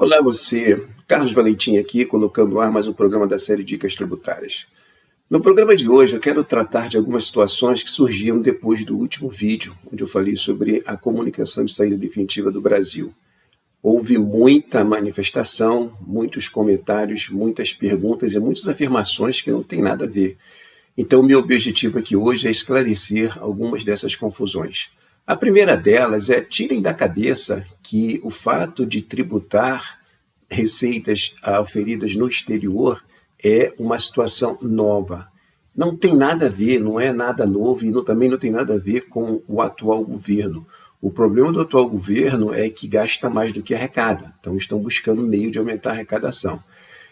Olá você, Carlos Valentim aqui, colocando no ar mais um programa da série Dicas Tributárias. No programa de hoje eu quero tratar de algumas situações que surgiram depois do último vídeo, onde eu falei sobre a comunicação de saída definitiva do Brasil. Houve muita manifestação, muitos comentários, muitas perguntas e muitas afirmações que não têm nada a ver. Então, meu objetivo aqui hoje é esclarecer algumas dessas confusões. A primeira delas é: tirem da cabeça que o fato de tributar receitas auferidas no exterior é uma situação nova. Não tem nada a ver, não é nada novo e também não tem nada a ver com o atual governo. O problema do atual governo é que gasta mais do que arrecada, então estão buscando meio de aumentar a arrecadação.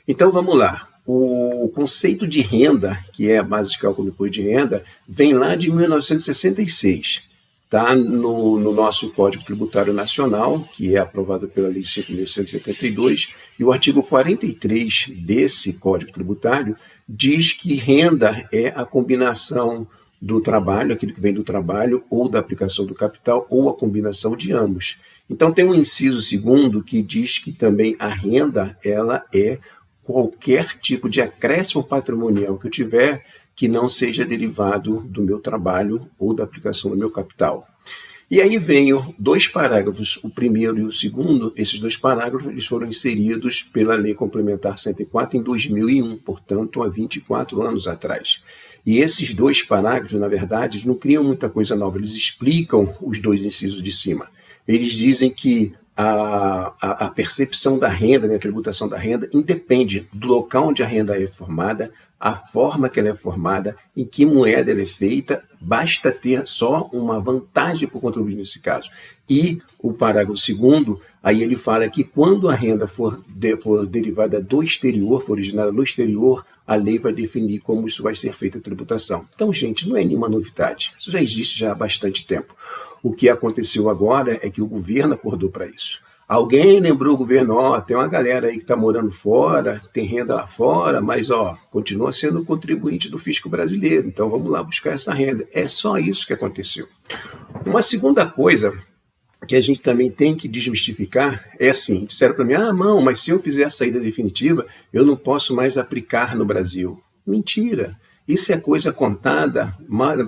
Então vamos lá. O conceito de renda, que é a base de cálculo do imposto de renda, vem lá de 1966. Está no nosso Código Tributário Nacional, que é aprovado pela Lei 5.172, e o artigo 43 desse Código Tributário diz que renda é a combinação do trabalho, aquilo que vem do trabalho, ou da aplicação do capital, ou a combinação de ambos. Então tem um inciso segundo que diz que também a renda ela é qualquer tipo de acréscimo patrimonial que eu tiver que não seja derivado do meu trabalho ou da aplicação do meu capital. E aí vem dois parágrafos, o primeiro e o segundo. Esses dois parágrafos eles foram inseridos pela Lei Complementar 104 em 2001, portanto, há 24 anos atrás. E esses dois parágrafos, na verdade, não criam muita coisa nova, eles explicam os dois incisos de cima. Eles dizem que a percepção da renda, a tributação da renda, independe do local onde a renda é formada, a forma que ela é formada, em que moeda ela é feita, basta ter só uma vantagem para o contribuinte nesse caso. E o parágrafo segundo, aí ele fala que quando a renda for derivada do exterior, for originada no exterior, a lei vai definir como isso vai ser feita a tributação. Então, gente, não é nenhuma novidade. Isso já existe já há bastante tempo. O que aconteceu agora é que o governo acordou para isso. Alguém lembrou o governo, tem uma galera aí que está morando fora, tem renda lá fora, mas continua sendo contribuinte do fisco brasileiro, então vamos lá buscar essa renda. É só isso que aconteceu. Uma segunda coisa que a gente também tem que desmistificar é assim: disseram para mim, não, mas se eu fizer a saída definitiva, eu não posso mais aplicar no Brasil. Mentira! Isso é coisa contada,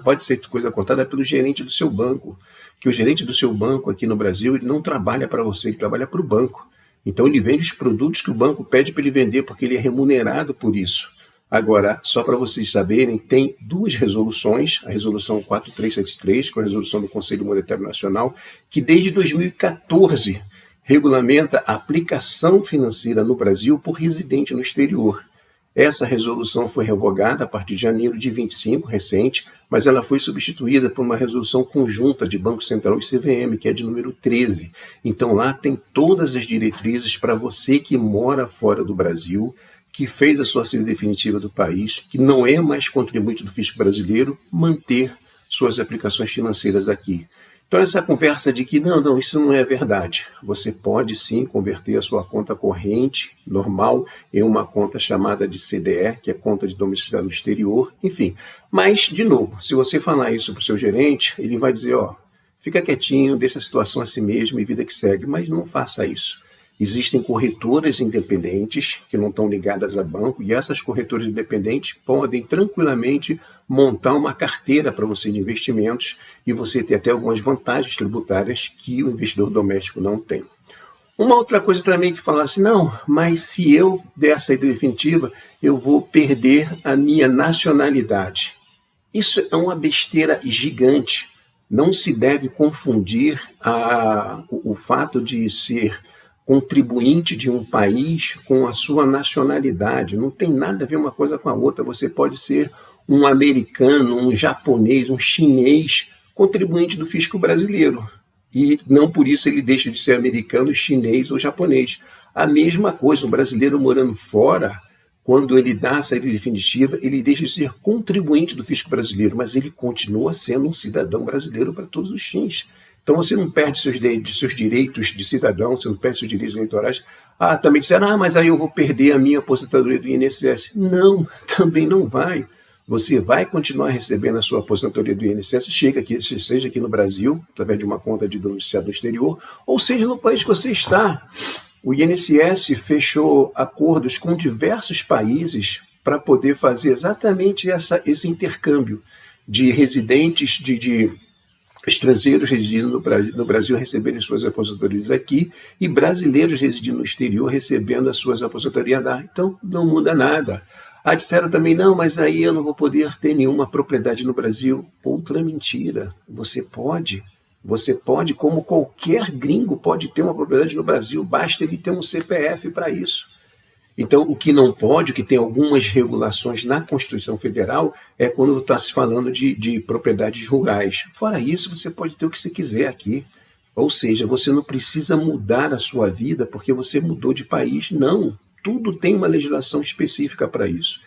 pode ser coisa contada pelo gerente do seu banco, que o gerente do seu banco aqui no Brasil ele não trabalha para você, ele trabalha para o banco. Então ele vende os produtos que o banco pede para ele vender, porque ele é remunerado por isso. Agora, só para vocês saberem, tem duas resoluções, a resolução 4373, que é a resolução do Conselho Monetário Nacional, que desde 2014 regulamenta a aplicação financeira no Brasil por residente no exterior. Essa resolução foi revogada a partir de janeiro de 25, recente, mas ela foi substituída por uma resolução conjunta de Banco Central e CVM, que é de número 13. Então lá tem todas as diretrizes para você que mora fora do Brasil, que fez a sua saída definitiva do país, que não é mais contribuinte do fisco brasileiro, manter suas aplicações financeiras aqui. Então essa conversa de que não, isso não é verdade. Você pode sim converter a sua conta corrente, normal, em uma conta chamada de CDE, que é conta de domicílio no exterior, enfim. Mas, de novo, se você falar isso para o seu gerente, ele vai dizer, fica quietinho, deixa a situação assim mesmo e vida que segue, mas não faça isso. Existem corretoras independentes que não estão ligadas a banco e essas corretoras independentes podem tranquilamente montar uma carteira para você de investimentos e você ter até algumas vantagens tributárias que o investidor doméstico não tem. Uma outra coisa também que falaram assim, mas se eu der a saída definitiva, eu vou perder a minha nacionalidade. Isso é uma besteira gigante. Não se deve confundir o fato de ser contribuinte de um país com a sua nacionalidade. Não tem nada a ver uma coisa com a outra. Você pode ser um americano, um japonês, um chinês, contribuinte do fisco brasileiro. E não por isso ele deixa de ser americano, chinês ou japonês. A mesma coisa, um brasileiro morando fora, quando ele dá a saída definitiva, ele deixa de ser contribuinte do fisco brasileiro, mas ele continua sendo um cidadão brasileiro para todos os fins. Então você não perde seus direitos de cidadão, você não perde seus direitos eleitorais. Também disseram, mas aí eu vou perder a minha aposentadoria do INSS. Não, também não vai. Você vai continuar recebendo a sua aposentadoria do INSS, seja aqui no Brasil, através de uma conta de domiciliado no exterior, ou seja no país que você está. O INSS fechou acordos com diversos países para poder fazer exatamente esse intercâmbio de residentes, de estrangeiros residindo no Brasil receberem suas aposentadorias aqui e brasileiros residindo no exterior recebendo as suas aposentadorias lá. Então, não muda nada. Disseram também, não, mas aí eu não vou poder ter nenhuma propriedade no Brasil. Outra mentira. Você pode, como qualquer gringo pode ter uma propriedade no Brasil, basta ele ter um CPF para isso. Então, o que não pode, o que tem algumas regulações na Constituição Federal, é quando está se falando de propriedades rurais. Fora isso, você pode ter o que você quiser aqui. Ou seja, você não precisa mudar a sua vida porque você mudou de país. Não, tudo tem uma legislação específica para isso.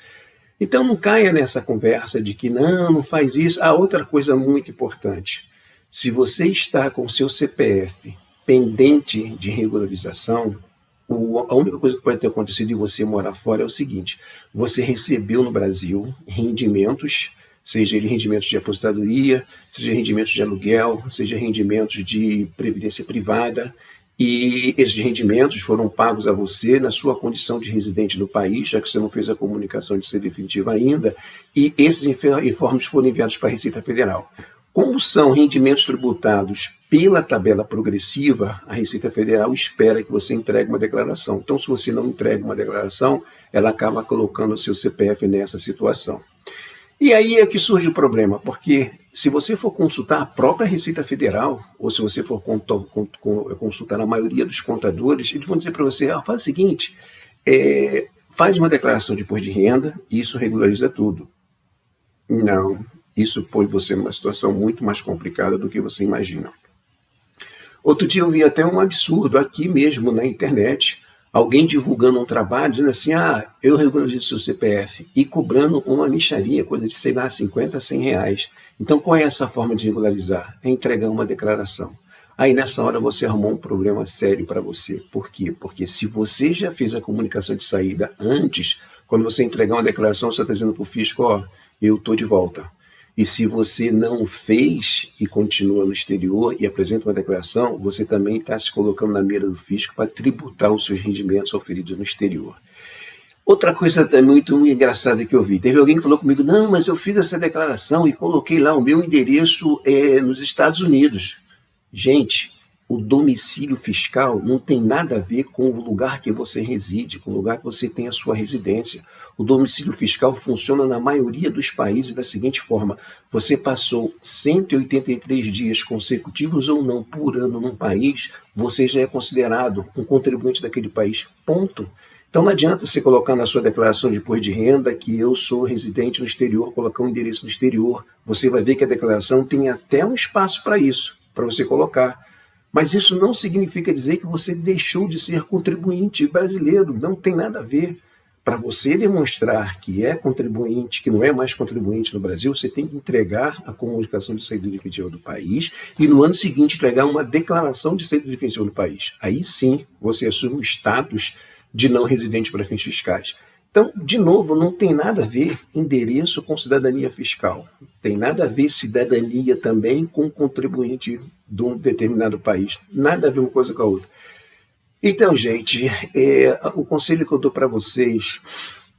Então, não caia nessa conversa de que não faz isso. Outra coisa muito importante. Se você está com o seu CPF pendente de regularização, a única coisa que pode ter acontecido em você morar fora é o seguinte: você recebeu no Brasil rendimentos, seja ele rendimentos de aposentadoria, seja rendimentos de aluguel, seja rendimentos de previdência privada, e esses rendimentos foram pagos a você na sua condição de residente no país, já que você não fez a comunicação de ser definitiva ainda, e esses informes foram enviados para a Receita Federal. Como são rendimentos tributados pela tabela progressiva, a Receita Federal espera que você entregue uma declaração. Então, se você não entrega uma declaração, ela acaba colocando o seu CPF nessa situação. E aí é que surge o problema, porque se você for consultar a própria Receita Federal, ou se você for consultar a maioria dos contadores, eles vão dizer para você, faz o seguinte, faz uma declaração de imposto de renda e isso regulariza tudo. Não. Isso põe você numa situação muito mais complicada do que você imagina. Outro dia eu vi até um absurdo aqui mesmo na internet, alguém divulgando um trabalho, dizendo assim, eu regularizo seu CPF, e cobrando uma mixaria, coisa de, sei lá, 50, 100 reais. Então, qual é essa forma de regularizar? É entregar uma declaração. Aí, nessa hora, você arrumou um problema sério para você. Por quê? Porque se você já fez a comunicação de saída antes, quando você entregar uma declaração, você está dizendo para o fisco, eu estou de volta. E se você não fez e continua no exterior e apresenta uma declaração, você também está se colocando na mira do fisco para tributar os seus rendimentos oferidos no exterior. Outra coisa muito engraçada que eu vi, teve alguém que falou comigo, não, mas eu fiz essa declaração e coloquei lá o meu endereço nos Estados Unidos. Gente, o domicílio fiscal não tem nada a ver com o lugar que você reside, com o lugar que você tem a sua residência. O domicílio fiscal funciona na maioria dos países da seguinte forma: você passou 183 dias consecutivos ou não por ano num país, você já é considerado um contribuinte daquele país, ponto. Então não adianta você colocar na sua declaração de imposto de renda que eu sou residente no exterior, colocar um endereço no exterior. Você vai ver que a declaração tem até um espaço para isso, para você colocar. Mas isso não significa dizer que você deixou de ser contribuinte brasileiro, não tem nada a ver. Para você demonstrar que é contribuinte, que não é mais contribuinte no Brasil, você tem que entregar a comunicação de saída definitiva do país e no ano seguinte entregar uma declaração de saída definitiva do país. Aí sim você assume o status de não residente para fins fiscais. Então, de novo, não tem nada a ver endereço com cidadania fiscal. Tem nada a ver cidadania também com contribuinte de um determinado país. Nada a ver uma coisa com a outra. Então, gente, o conselho que eu dou para vocês,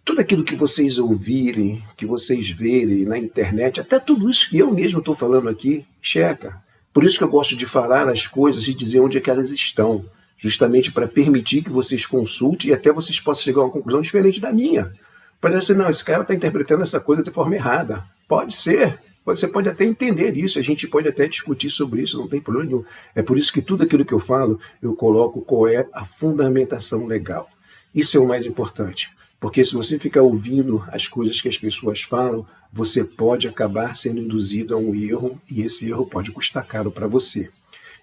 tudo aquilo que vocês ouvirem, que vocês verem na internet, até tudo isso que eu mesmo estou falando aqui, checa. Por isso que eu gosto de falar as coisas e dizer onde é que elas estão, justamente para permitir que vocês consultem e até vocês possam chegar a uma conclusão diferente da minha. Parece assim, não, esse cara está interpretando essa coisa de forma errada. Pode ser. Você pode até entender isso, a gente pode até discutir sobre isso, não tem problema nenhum. É por isso que tudo aquilo que eu falo, eu coloco qual é a fundamentação legal. Isso é o mais importante, porque se você ficar ouvindo as coisas que as pessoas falam, você pode acabar sendo induzido a um erro, e esse erro pode custar caro para você.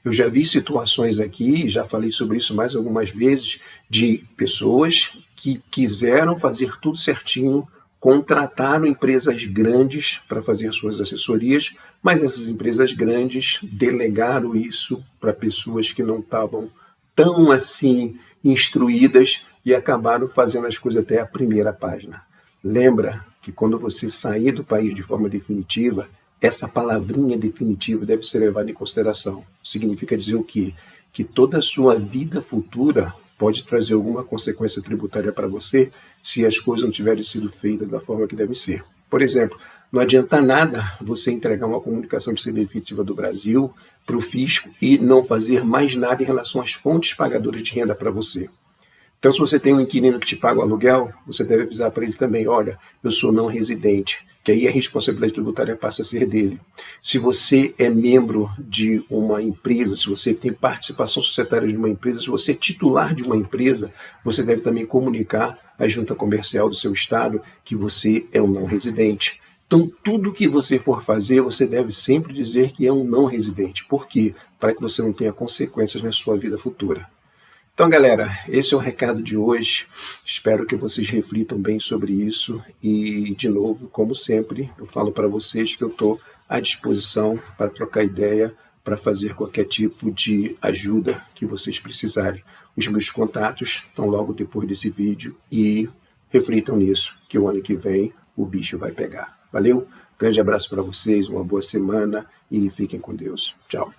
Eu já vi situações aqui, já falei sobre isso mais algumas vezes, de pessoas que quiseram fazer tudo certinho, contrataram empresas grandes para fazer suas assessorias, mas essas empresas grandes delegaram isso para pessoas que não estavam tão assim instruídas e acabaram fazendo as coisas até a primeira página. Lembra que quando você sair do país de forma definitiva, essa palavrinha definitiva deve ser levada em consideração. Significa dizer o quê? Que toda a sua vida futura pode trazer alguma consequência tributária para você se as coisas não tiverem sido feitas da forma que devem ser. Por exemplo, não adianta nada você entregar uma comunicação de sede efetiva do Brasil para o fisco e não fazer mais nada em relação às fontes pagadoras de renda para você. Então, se você tem um inquilino que te paga o aluguel, você deve avisar para ele também, olha, eu sou não residente, que aí a responsabilidade tributária passa a ser dele. Se você é membro de uma empresa, se você tem participação societária de uma empresa, se você é titular de uma empresa, você deve também comunicar à junta comercial do seu estado que você é um não residente. Então, tudo que você for fazer, você deve sempre dizer que é um não residente. Por quê? Para que você não tenha consequências na sua vida futura. Então, galera, esse é o recado de hoje. Espero que vocês reflitam bem sobre isso. E, de novo, como sempre, eu falo para vocês que eu estou à disposição para trocar ideia, para fazer qualquer tipo de ajuda que vocês precisarem. Os meus contatos estão logo depois desse vídeo e reflitam nisso, que o ano que vem o bicho vai pegar. Valeu? Grande abraço para vocês, uma boa semana e fiquem com Deus. Tchau.